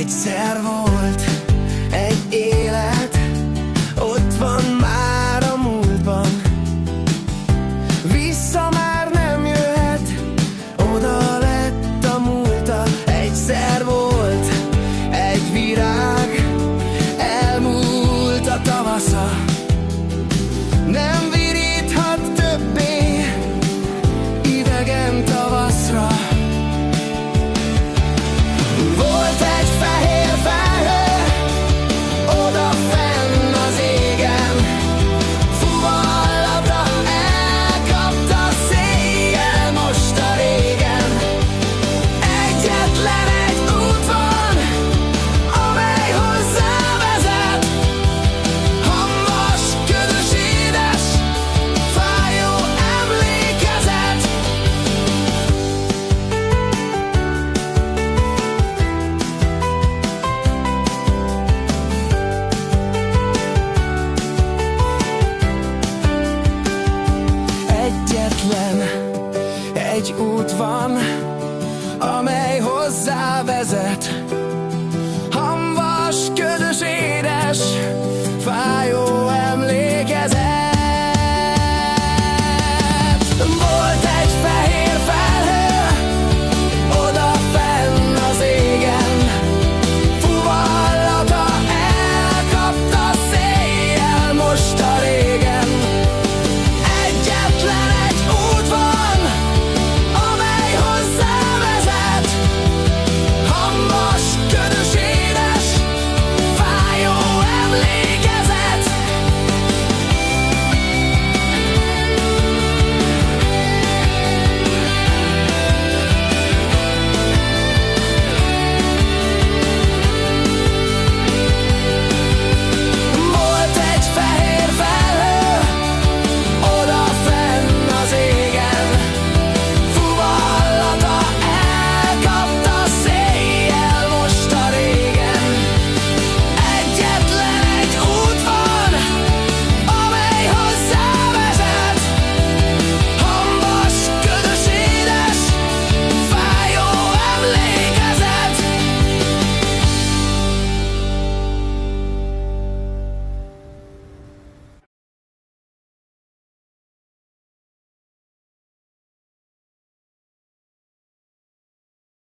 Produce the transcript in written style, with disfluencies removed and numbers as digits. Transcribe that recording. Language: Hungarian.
Egyszer volt egy élet, ott van már a múltban. Vissza már nem jöhet, oda lett a múlta. Egyszer volt egy virág, elmúlt a tavasza. Nem viríthat többé idegen tavaszra. Volt egy fehér felhő, odafenn az égen. Fuvallabda elkapta széjjel most a régen. Egyetlen egy út van, amely hozzá vezet. Hamvas, ködös, édes, fájó emlékezet. Egyetlen egy út van, amely hozzá vezet. Hamvas, ködös, édes,